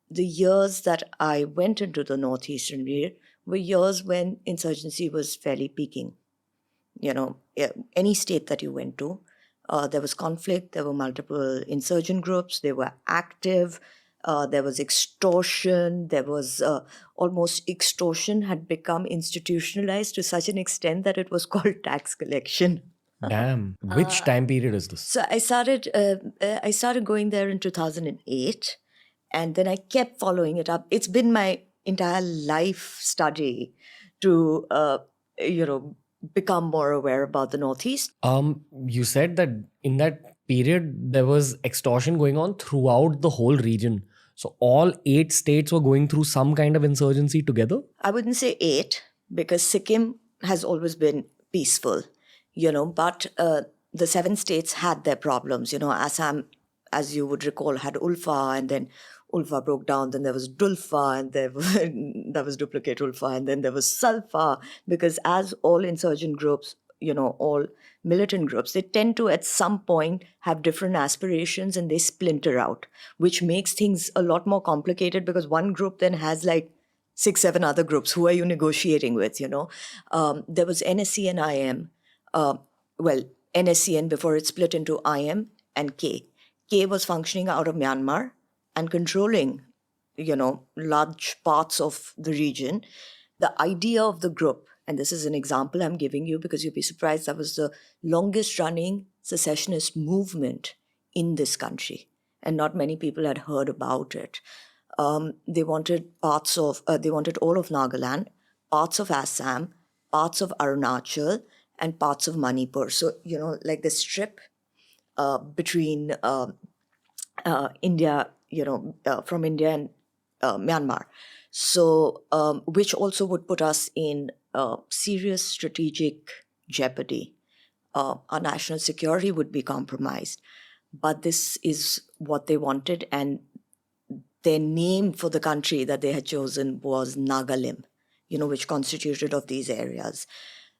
the years that I went into the northeastern region were years when insurgency was fairly peaking. Any state that you went to, there was conflict, there were multiple insurgent groups, they were active, there was extortion, there was almost extortion had become institutionalized to such an extent that it was called tax collection. Damn. Which time period is this? So I started going there in 2008, and then I kept following it up. It's been my entire life study to, become more aware about the Northeast. You said that in that period there was extortion going on throughout the whole region. So all 8 states were going through some kind of insurgency together? I wouldn't say 8, because Sikkim has always been peaceful, but the 7 states had their problems. Assam, as you would recall, had Ulfa, and then Ulfa broke down, then there was Dulfa, and there was duplicate Ulfa, and then there was Sulfa, because as all insurgent groups, all militant groups, they tend to at some point have different aspirations and they splinter out, which makes things a lot more complicated, because one group then has like 6, 7 other groups. Who are you negotiating with, There was NSC and IM. NSCN before it split into IM and K. K was functioning out of Myanmar and controlling, large parts of the region. The idea of the group, and this is an example I'm giving you because you'll be surprised, that was the longest running secessionist movement in this country, and not many people had heard about it. They wanted all of Nagaland, parts of Assam, parts of Arunachal, and parts of Manipur. So, like the strip between India, from India and Myanmar. So, which also would put us in serious strategic jeopardy. Our national security would be compromised. But this is what they wanted, and their name for the country that they had chosen was Nagalim, which constituted of these areas.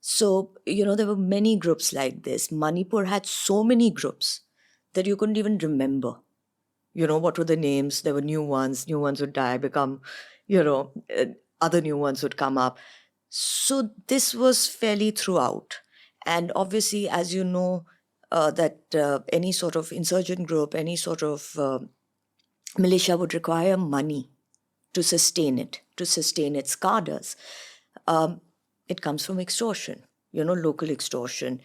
So, there were many groups like this. Manipur had so many groups that you couldn't even remember. What were the names? There were new ones would die, become, other new ones would come up. So this was fairly throughout. And obviously, as you know, that any sort of insurgent group, any sort of militia would require money to sustain it, to sustain its cadres. It comes from extortion, local extortion.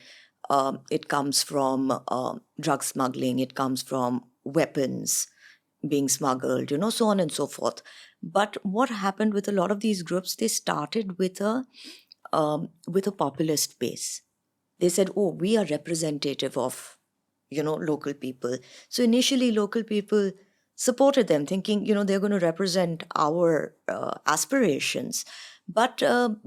It comes from drug smuggling. It comes from weapons being smuggled, so on and so forth. But what happened with a lot of these groups, they started with a populist base. They said, oh, we are representative of, local people. So initially, local people supported them, thinking, they're going to represent our aspirations. But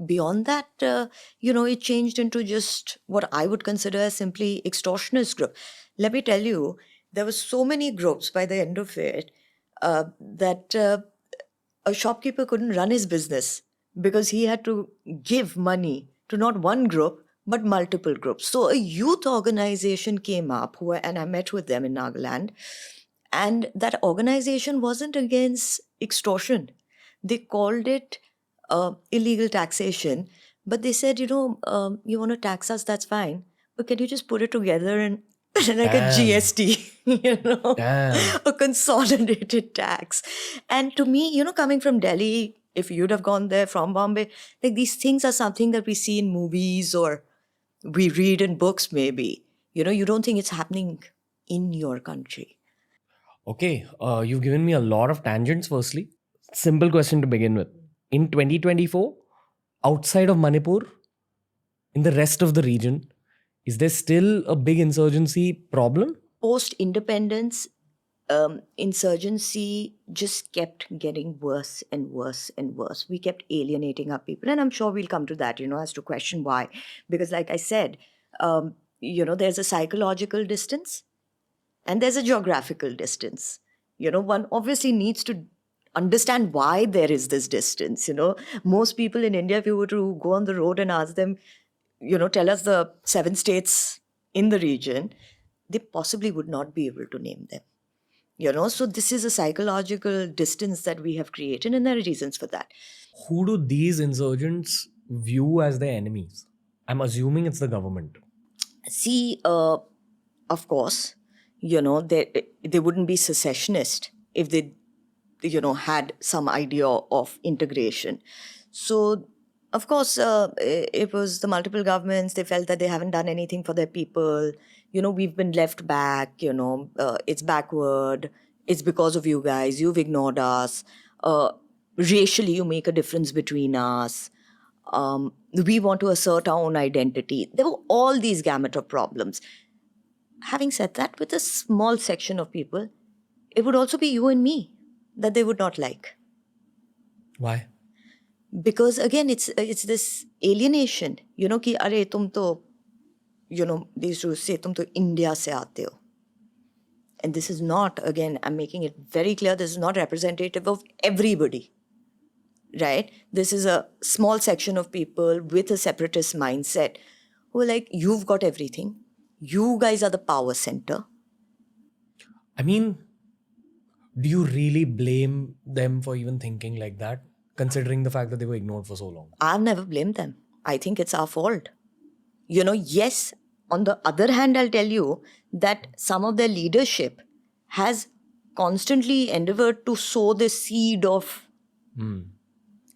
beyond that, it changed into just what I would consider as simply extortionist group. Let me tell you, there were so many groups by the end of it that a shopkeeper couldn't run his business because he had to give money to not one group, but multiple groups. So a youth organization came up, and I met with them in Nagaland. And that organization wasn't against extortion. They called it illegal taxation, but they said, you want to tax us, that's fine, but can you just put it together and like a GST, Damn. a consolidated tax. And to me, coming from Delhi, if you'd have gone there from Bombay, like these things are something that we see in movies or we read in books maybe. You don't think it's happening in your country. Okay, you've given me a lot of tangents firstly. Simple question to begin with. In 2024, outside of Manipur, in the rest of the region, is there still a big insurgency problem? Post-independence, insurgency just kept getting worse and worse and worse. We kept alienating our people. And I'm sure we'll come to that, as to question why. Because like I said, there's a psychological distance and there's a geographical distance. One obviously needs to understand why there is this distance. Most people in India, if you were to go on the road and ask them, tell us the 7 states in the region, they possibly would not be able to name them. So this is a psychological distance that we have created, and there are reasons for that. Who do these insurgents view as their enemies? I'm assuming it's the government. See, of course, they wouldn't be secessionist if they, had some idea of integration. So, of course, it was the multiple governments. They felt that they haven't done anything for their people. We've been left back. It's backward. It's because of you guys. You've ignored us. Racially, you make a difference between us. We want to assert our own identity. There were all these gamut of problems. Having said that, with a small section of people, it would also be you and me that they would not like. Why? Because again, it's this alienation. Ki are tum to, they used to say tum to India se aate ho. And this is not, again, I'm making it very clear, this is not representative of everybody. Right? This is a small section of people with a separatist mindset who are like, you've got everything. You guys are the power center. I mean, do you really blame them for even thinking like that, considering the fact that they were ignored for so long? I've never blamed them. I think it's our fault. Yes, on the other hand, I'll tell you that some of their leadership has constantly endeavored to sow the seed of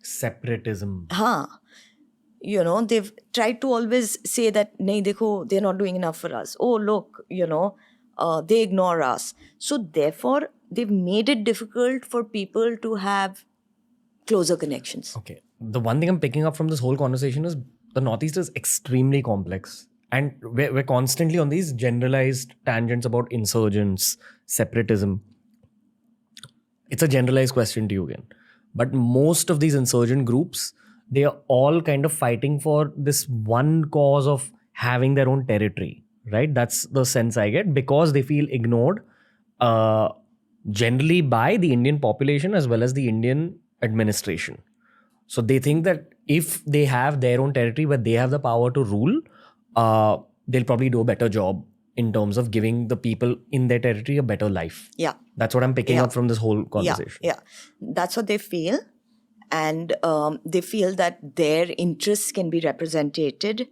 separatism. They've tried to always say that, nahi dekho, they're not doing enough for us. Oh, look, they ignore us. So therefore, they've made it difficult for people to have closer connections. Okay. The one thing I'm picking up from this whole conversation is the Northeast is extremely complex. And we're constantly on these generalized tangents about insurgents, separatism. It's a generalized question to you again. But most of these insurgent groups, they are all kind of fighting for this one cause of having their own territory, right? That's the sense I get, because they feel ignored generally by the Indian population as well as the Indian administration. So they think that if they have their own territory where they have the power to rule, they'll probably do a better job in terms of giving the people in their territory a better life. Yeah. That's what I'm picking up from this whole conversation. Yeah. That's what they feel. And they feel that their interests can be represented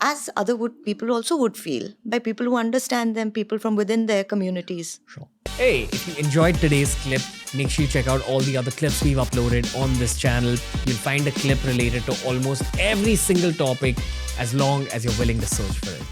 as other people also would feel, by people who understand them, people from within their communities. Sure. Hey, if you enjoyed today's clip, make sure you check out all the other clips we've uploaded on this channel. You'll find a clip related to almost every single topic as long as you're willing to search for it.